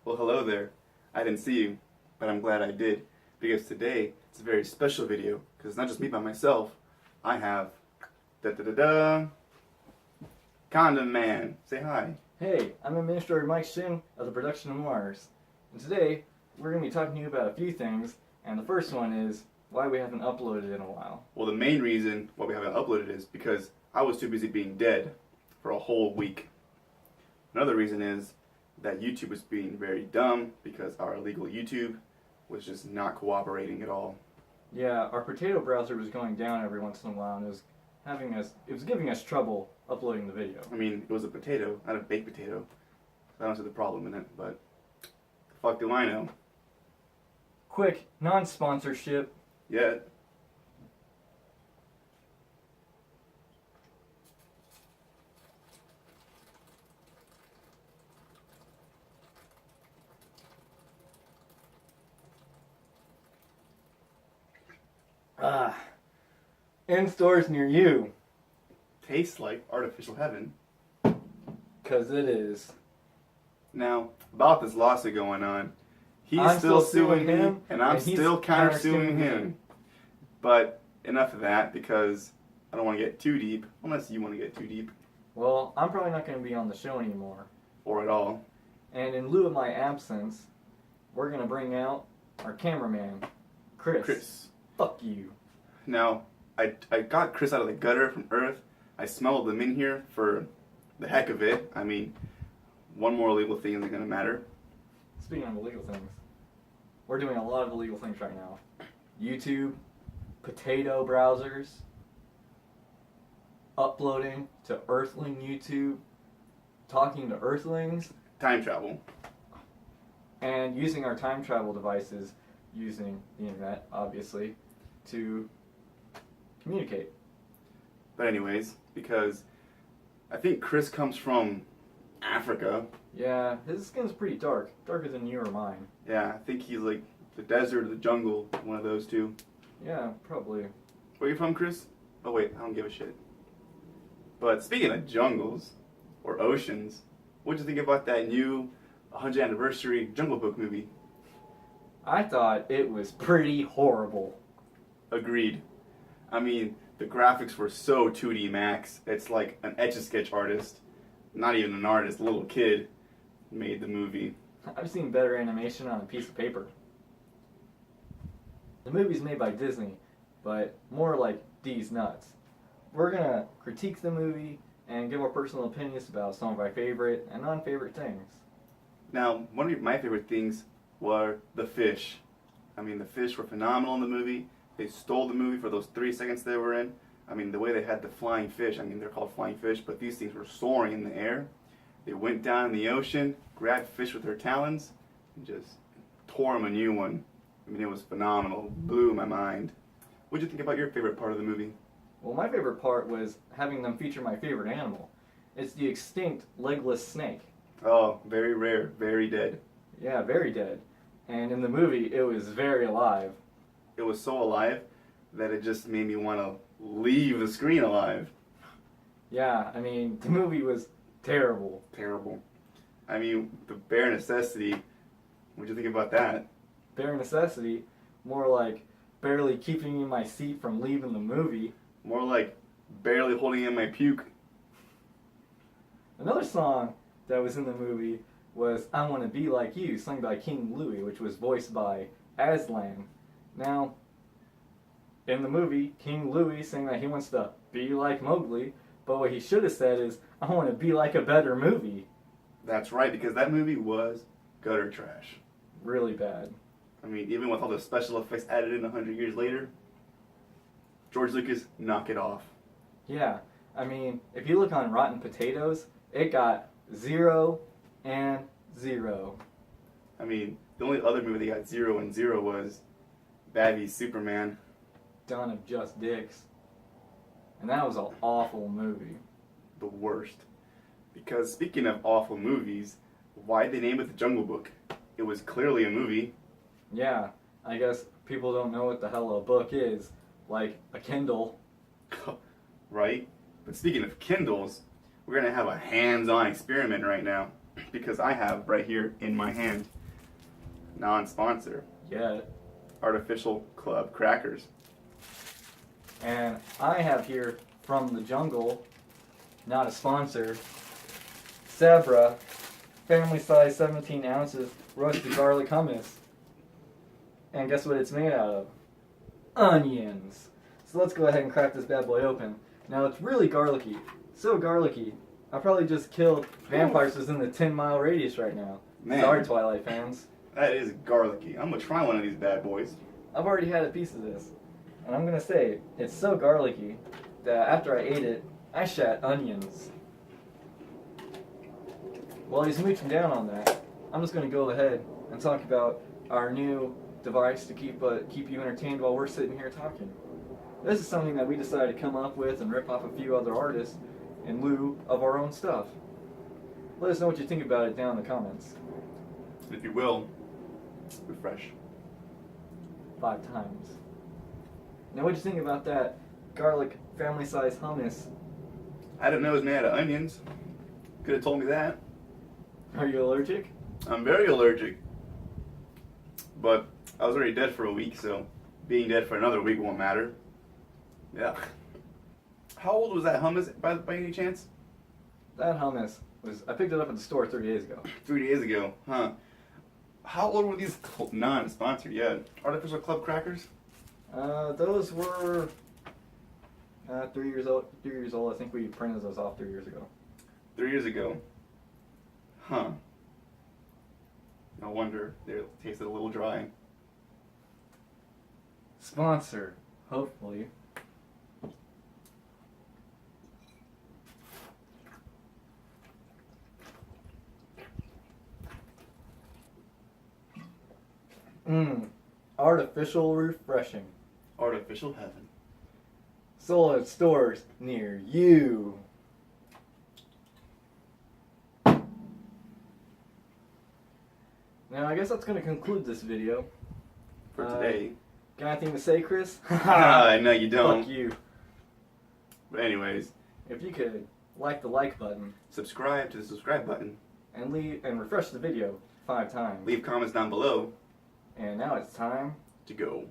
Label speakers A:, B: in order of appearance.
A: Well, hello there. I didn't see you, but I'm glad I did, because today it's a very special video, because it's not just me by myself. I have, da-da-da-da, Condom Man. Say hi.
B: Hey, I'm Administrator Mike Shin of the production of Mars, and today we're going to be talking to you about a few things, and the first one is why we haven't uploaded in a while.
A: Well, the main reason why we haven't uploaded is because I was too busy being dead for a whole week. Another reason is that YouTube was being very dumb because our illegal YouTube was just not cooperating at all.
B: Yeah, our potato browser was going down every once in a while, and it was giving us trouble uploading the video.
A: I mean, it was a potato, not a baked potato. I don't see the problem in it, but the fuck do I know?
B: Quick, non-sponsorship.
A: Yet.
B: In stores near you.
A: Tastes like artificial heaven.
B: 'Cause it is.
A: Now, about this lawsuit going on, he's
B: I'm
A: still
B: still
A: suing
B: suing
A: me,
B: him,
A: and I'm
B: and he's
A: still counter-suing
B: counter-suing
A: him.
B: me.
A: But enough of that, because I don't want to get too deep, unless you want to get too deep,
B: Well, I'm probably not going to be on the show anymore.
A: or at all.
B: And in lieu of my absence, we're going to bring out our cameraman, Chris. Fuck you.
A: Now, I got Chris out of the gutter from Earth. I smuggled him in here for the heck of it. I mean, one more illegal thing isn't going to matter.
B: Speaking of illegal things, we're doing a lot of illegal things right now. YouTube, potato browsers, uploading to Earthling YouTube, talking to Earthlings,
A: Time travel.
B: and using our time travel devices, using the internet, obviously, to communicate.
A: But anyways, because I think Chris comes from Africa.
B: Yeah, his skin's pretty dark. Darker than you or mine.
A: Yeah, I think he's like the desert or the jungle, one of those two.
B: Yeah, probably.
A: Where are you from, Chris? Oh wait, I don't give a shit. But speaking of jungles or oceans, what'd you think about that new 100th anniversary Jungle Book movie?
B: I thought it was pretty horrible.
A: Agreed. I mean, the graphics were so 2D max. It's like an Etch-a-Sketch artist, not even an artist, a little kid, made the movie.
B: I've seen better animation on a piece of paper. The movie's made by Disney, but more like D's nuts. We're gonna critique the movie and give our personal opinions about some of our favorite and non-favorite things.
A: Now, one of my favorite things were the fish. I mean, the fish were phenomenal in the movie. They stole the movie for those 3 seconds they were in. I mean, the way they had the flying fish, I mean, they're called flying fish, but these things were soaring in the air. They went down in the ocean, grabbed fish with their talons, and just tore them a new one. I mean, it was phenomenal. Blew my mind. What did you think about your favorite part of the movie?
B: Well, my favorite part was having them feature my favorite animal. It's the extinct legless snake.
A: Oh, very rare, very dead.
B: Yeah, very dead. And in the movie, it was very alive.
A: It was so alive that it just made me want to leave the screen alive.
B: Yeah, I mean, the movie was terrible.
A: Terrible. I mean, the bare necessity. What'd you think about that?
B: Bare necessity, more like barely keeping me in my seat from leaving the movie.
A: More like barely holding in my puke.
B: Another song that was in the movie was I Want to Be Like You, sung by King Louie, which was voiced by Aslan. Now, in the movie, King Louie saying that he wants to be like Mowgli, but what he should have said is, I want to be like a better movie.
A: That's right, because that movie was gutter trash.
B: Really bad.
A: I mean, even with all the special effects added in 100 years later, George Lucas, knock it off.
B: Yeah, I mean, if you look on Rotten Potatoes, it got 0 and 0.
A: I mean, the only other movie that got 0 and 0 was Bad v Superman.
B: Dawn of Just Dicks. And that was an awful movie.
A: The worst. Because speaking of awful movies, why'd they name it The Jungle Book? It was clearly a movie.
B: Yeah, I guess people don't know what the hell a book is. Like a Kindle.
A: Right? But speaking of Kindles, we're going to have a hands-on experiment right now. because I have right here in my hand, non-sponsor,
B: Yeah.
A: Artificial Club crackers.
B: And I have here from the jungle, not a sponsor, Sabra, family size 17 ounces, roasted garlic hummus. And guess what it's made out of? Onions. So let's go ahead and crack this bad boy open. Now it's really garlicky. So garlicky. I probably just killed vampires within the 10-mile radius right now.
A: Man.
B: Sorry, Twilight fans.
A: That is garlicky. I'm gonna try one of these bad boys.
B: I've already had a piece of this. And I'm gonna say, it's so garlicky that after I ate it, I shat onions. While he's mooching down on that, I'm just gonna go ahead and talk about our new device to keep you entertained while we're sitting here talking. This is something that we decided to come up with and rip off a few other artists in lieu of our own stuff. Let us know what you think about it down in the comments.
A: If you will, refresh.
B: 5 times. Now what'd you think about that garlic family size hummus?
A: I didn't know it was made out of onions. Could have told me that.
B: Are you allergic?
A: I'm very allergic. But I was already dead for a week, so being dead for another week won't matter. Yeah. How old was that hummus by any chance?
B: That hummus I picked it up at the store 3 days ago.
A: 3 days ago, huh? How old were these non-sponsored yet? Artificial Club crackers?
B: Those were 3 years old. 3 years old. I think we printed those off 3 years ago.
A: 3 years ago. Huh. No wonder they tasted a little dry.
B: Sponsor, hopefully. Artificial refreshing.
A: Artificial heaven.
B: Sold at stores near you. Now, I guess that's going to conclude this video.
A: For today.
B: Got anything to say, Chris?
A: No, you don't.
B: Fuck you.
A: But anyways,
B: If you could like the like button
A: subscribe to the subscribe button.
B: and refresh the video 5 times.
A: Leave comments down below
B: And now it's time
A: to go.